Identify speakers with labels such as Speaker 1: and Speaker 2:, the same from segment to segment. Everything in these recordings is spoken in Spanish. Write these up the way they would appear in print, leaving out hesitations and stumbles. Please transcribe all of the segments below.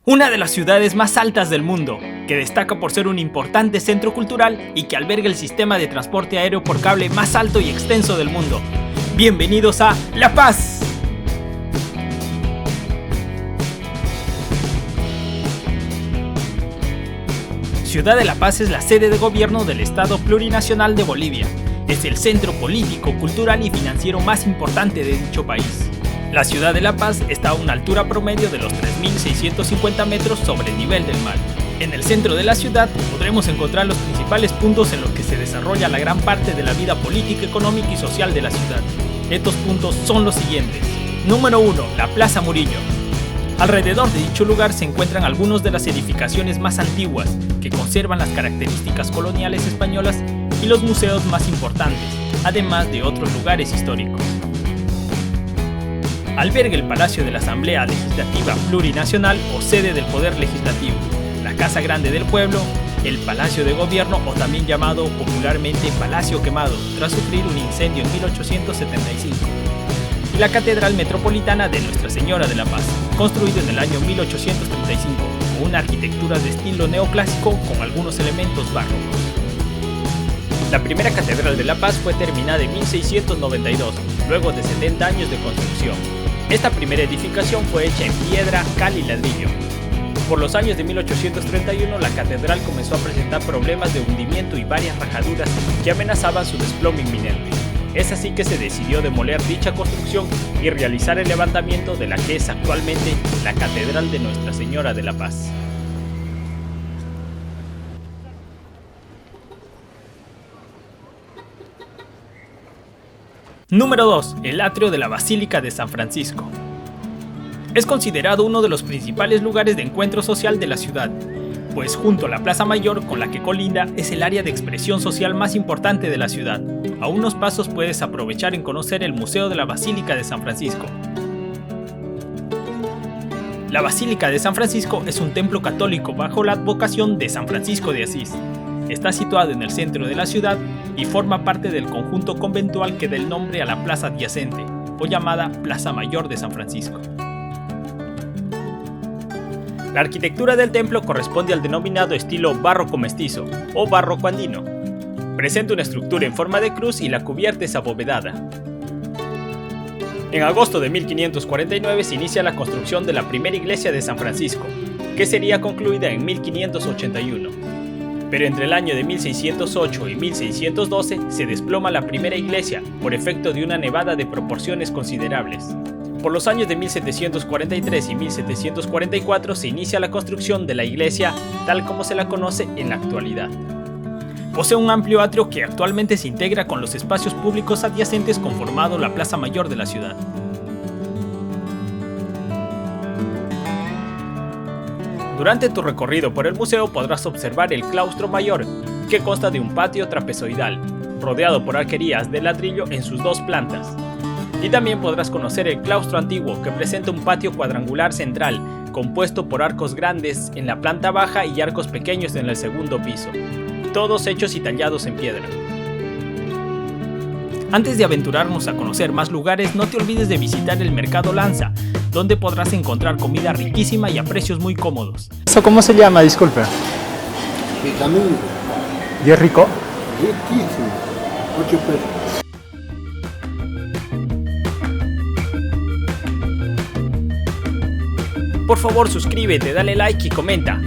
Speaker 1: Una de las ciudades más altas del mundo, que destaca por ser un importante centro cultural y que alberga el sistema de transporte aéreo por cable más alto y extenso del mundo. Bienvenidos a La Paz. Ciudad de La Paz es la sede de gobierno del Estado Plurinacional de Bolivia. Es el centro político, cultural y financiero más importante de dicho país. La ciudad de La Paz está a una altura promedio de los 3.650 metros sobre el nivel del mar. En el centro de la ciudad podremos encontrar los principales puntos en los que se desarrolla la gran parte de la vida política, económica y social de la ciudad. Estos puntos son los siguientes. Número 1. La Plaza Murillo. Alrededor de dicho lugar se encuentran algunas de las edificaciones más antiguas, que conservan las características coloniales españolas y los museos más importantes, además de otros lugares históricos. Alberga el Palacio de la Asamblea Legislativa Plurinacional o sede del Poder Legislativo, la Casa Grande del Pueblo, el Palacio de Gobierno o también llamado popularmente Palacio Quemado, tras sufrir un incendio en 1875. Y la Catedral Metropolitana de Nuestra Señora de la Paz, construida en el año 1835, con una arquitectura de estilo neoclásico con algunos elementos barrocos. La primera Catedral de La Paz fue terminada en 1692, luego de 70 años de construcción. Esta primera edificación fue hecha en piedra, cal y ladrillo. Por los años de 1831, la catedral comenzó a presentar problemas de hundimiento y varias rajaduras que amenazaban su desplome inminente. Es así que se decidió demoler dicha construcción y realizar el levantamiento de la que es actualmente la Catedral de Nuestra Señora de la Paz. Número 2. El atrio de la Basílica de San Francisco. Es considerado uno de los principales lugares de encuentro social de la ciudad, pues junto a la Plaza Mayor con la que colinda es el área de expresión social más importante de la ciudad. A unos pasos puedes aprovechar en conocer el Museo de la Basílica de San Francisco. La Basílica de San Francisco es un templo católico bajo la advocación de San Francisco de Asís. Está situado en el centro de la ciudad y forma parte del conjunto conventual que da el nombre a la plaza adyacente, o llamada Plaza Mayor de San Francisco. La arquitectura del templo corresponde al denominado estilo barroco mestizo o barroco andino. Presenta una estructura en forma de cruz y la cubierta es abovedada. En agosto de 1549 se inicia la construcción de la primera iglesia de San Francisco, que sería concluida en 1581. Pero entre el año de 1608 y 1612 se desploma la primera iglesia por efecto de una nevada de proporciones considerables. Por los años de 1743 y 1744 se inicia la construcción de la iglesia tal como se la conoce en la actualidad. Posee un amplio atrio que actualmente se integra con los espacios públicos adyacentes conformando la Plaza Mayor de la ciudad. Durante tu recorrido por el museo podrás observar el claustro mayor, que consta de un patio trapezoidal, rodeado por arquerías de ladrillo en sus dos plantas. Y también podrás conocer el claustro antiguo, que presenta un patio cuadrangular central, compuesto por arcos grandes en la planta baja y arcos pequeños en el segundo piso, todos hechos y tallados en piedra. Antes de aventurarnos a conocer más lugares, no te olvides de visitar el Mercado Lanza, donde podrás encontrar comida riquísima y a precios muy cómodos.
Speaker 2: ¿Eso cómo se llama? Disculpe.
Speaker 3: Vitamina.
Speaker 2: ¿Y es rico?
Speaker 3: Riquísimo. 8 pesos.
Speaker 1: Por favor, suscríbete, dale like y comenta.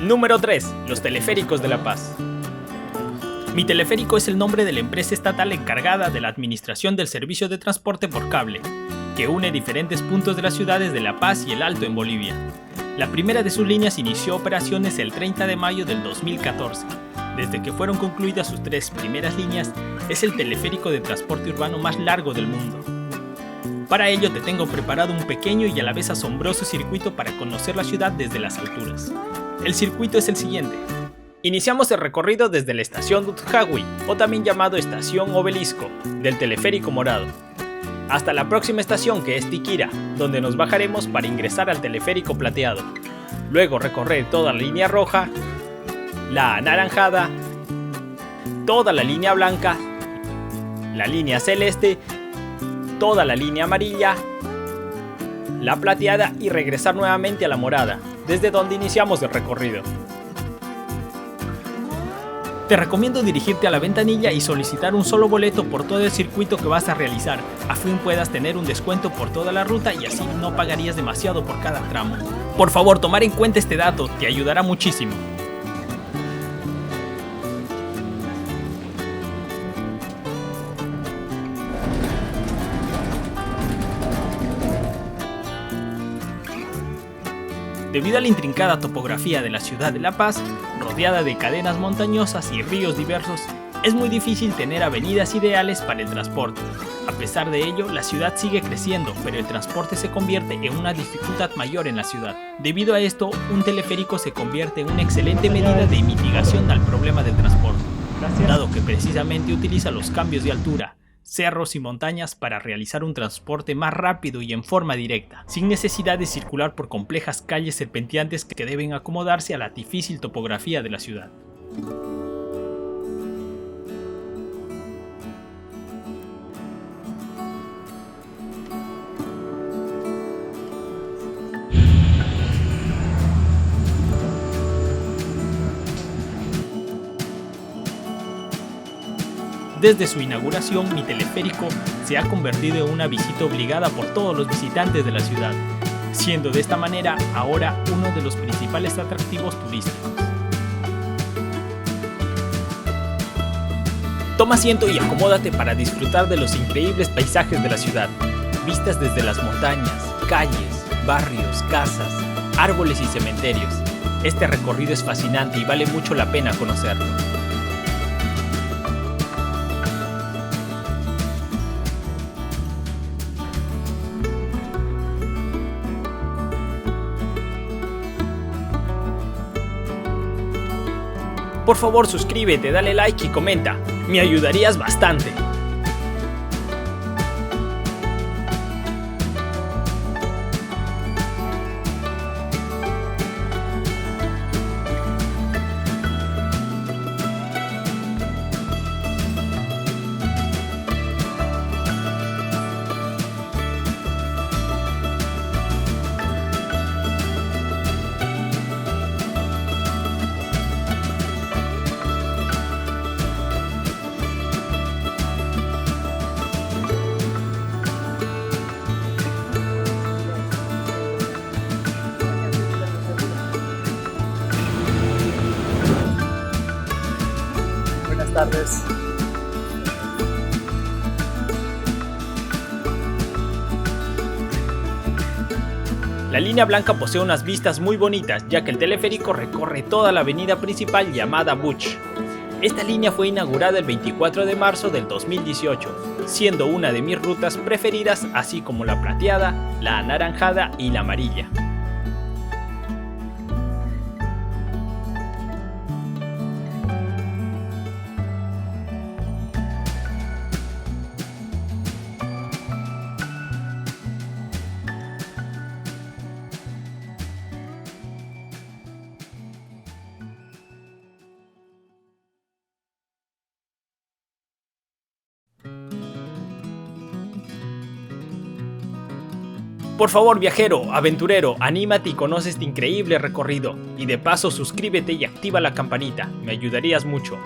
Speaker 1: Número 3. Los teleféricos de La Paz. Mi Teleférico es el nombre de la empresa estatal encargada de la administración del servicio de transporte por cable, que une diferentes puntos de las ciudades de La Paz y El Alto en Bolivia. La primera de sus líneas inició operaciones el 30 de mayo del 2014. Desde que fueron concluidas sus 3 primeras líneas, es el teleférico de transporte urbano más largo del mundo. Para ello te tengo preparado un pequeño y a la vez asombroso circuito para conocer la ciudad desde las alturas. El circuito es el siguiente. Iniciamos el recorrido desde la estación Dutjawi, o también llamado Estación Obelisco, del Teleférico Morado, hasta la próxima estación, que es Tiquira, donde nos bajaremos para ingresar al Teleférico Plateado. Luego recorrer toda la línea roja la anaranjada, toda la línea blanca, la línea celeste, toda la línea amarilla, la plateada y regresar nuevamente a la morada, desde donde iniciamos el recorrido. Te recomiendo dirigirte a la ventanilla y solicitar un solo boleto por todo el circuito que vas a realizar, a fin puedas tener un descuento por toda la ruta y así no pagarías demasiado por cada tramo. Por favor, tomar en cuenta este dato, te ayudará muchísimo. Debido a la intrincada topografía de la ciudad de La Paz, rodeada de cadenas montañosas y ríos diversos, es muy difícil tener avenidas ideales para el transporte. A pesar de ello, la ciudad sigue creciendo, pero el transporte se convierte en una dificultad mayor en la ciudad. Debido a esto, un teleférico se convierte en una excelente medida de mitigación al problema del transporte, dado que precisamente utiliza los cambios de altura, cerros y montañas para realizar un transporte más rápido y en forma directa, sin necesidad de circular por complejas calles serpenteantes que deben acomodarse a la difícil topografía de la ciudad. Desde su inauguración, mi teleférico se ha convertido en una visita obligada por todos los visitantes de la ciudad, siendo de esta manera ahora uno de los principales atractivos turísticos. Toma asiento y acomódate para disfrutar de los increíbles paisajes de la ciudad, vistas desde las montañas, calles, barrios, casas, árboles y cementerios. Este recorrido es fascinante y vale mucho la pena conocerlo. Por favor, suscríbete, dale like y comenta, me ayudarías bastante.
Speaker 2: Buenas tardes.
Speaker 1: La línea blanca posee unas vistas muy bonitas, ya que el teleférico recorre toda la avenida principal llamada Butch. Esta línea fue inaugurada el 24 de marzo del 2018, siendo una de mis rutas preferidas, así como la plateada, la anaranjada y la amarilla. Por favor, viajero, aventurero, anímate y conoce este increíble recorrido. Y de paso suscríbete y activa la campanita, me ayudarías mucho.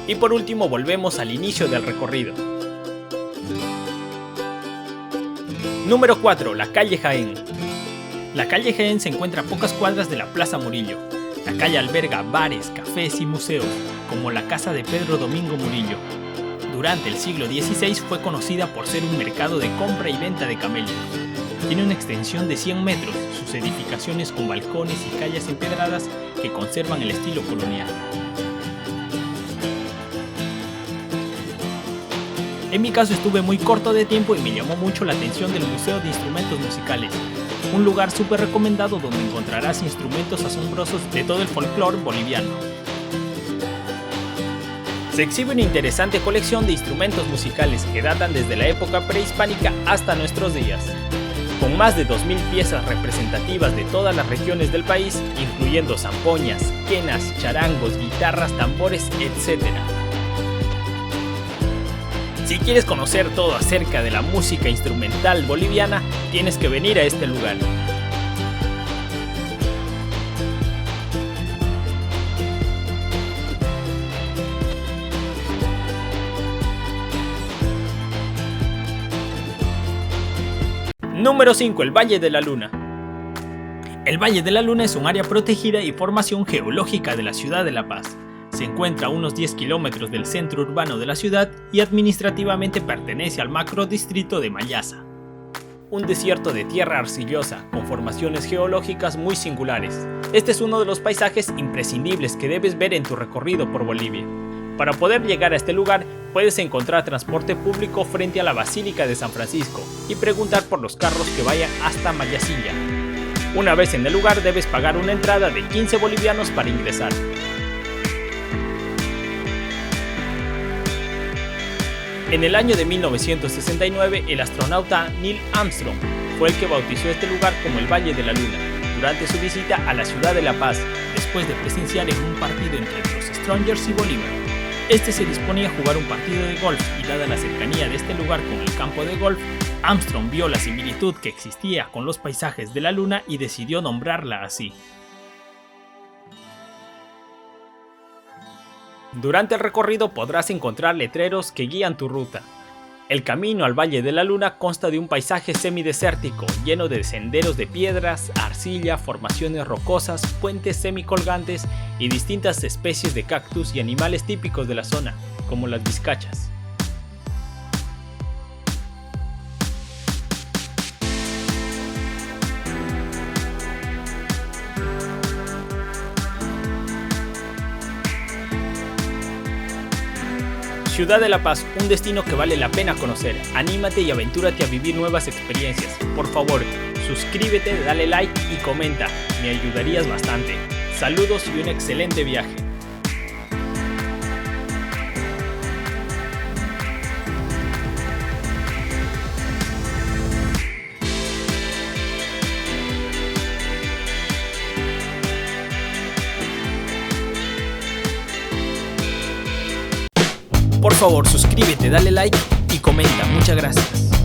Speaker 1: Y por último volvemos al inicio del recorrido. Número 4. La calle Jaén. La calle Jaén se encuentra a pocas cuadras de la Plaza Murillo. La calle alberga bares, cafés y museos, como la casa de Pedro Domingo Murillo. Durante el siglo XVI fue conocida por ser un mercado de compra y venta de camellos. Tiene una extensión de 100 metros, sus edificaciones con balcones y calles empedradas que conservan el estilo colonial. En mi caso estuve muy corto de tiempo y me llamó mucho la atención del Museo de Instrumentos Musicales, un lugar súper recomendado donde encontrarás instrumentos asombrosos de todo el folclore boliviano. Se exhibe una interesante colección de instrumentos musicales que datan desde la época prehispánica hasta nuestros días, con más de 2000 piezas representativas de todas las regiones del país, incluyendo zampoñas, quenas, charangos, guitarras, tambores, etc. Si quieres conocer todo acerca de la música instrumental boliviana, tienes que venir a este lugar. Número 5. El Valle de la Luna. El Valle de la Luna es un área protegida y formación geológica de la ciudad de La Paz. Se encuentra a unos 10 kilómetros del centro urbano de la ciudad y administrativamente pertenece al macrodistrito de Mayasa. Un desierto de tierra arcillosa con formaciones geológicas muy singulares. Este es uno de los paisajes imprescindibles que debes ver en tu recorrido por Bolivia. Para poder llegar a este lugar, puedes encontrar transporte público frente a la Basílica de San Francisco y preguntar por los carros que vayan hasta Mayasilla. Una vez en el lugar, debes pagar una entrada de 15 bolivianos para ingresar. En el año de 1969, el astronauta Neil Armstrong fue el que bautizó este lugar como el Valle de la Luna, durante su visita a la ciudad de La Paz, después de presenciar en un partido entre los Strongers y Bolívar. Este se disponía a jugar un partido de golf y dada la cercanía de este lugar con el campo de golf, Armstrong vio la similitud que existía con los paisajes de la Luna y decidió nombrarla así. Durante el recorrido podrás encontrar letreros que guían tu ruta. El camino al Valle de la Luna consta de un paisaje semidesértico, lleno de senderos de piedras, arcilla, formaciones rocosas, puentes semicolgantes y distintas especies de cactus y animales típicos de la zona, como las vizcachas. Ciudad de La Paz, un destino que vale la pena conocer. Anímate y aventúrate a vivir nuevas experiencias. Por favor, suscríbete, dale like y comenta, me ayudarías bastante. Saludos y un excelente viaje. Por favor, suscríbete, dale like y comenta. Muchas gracias.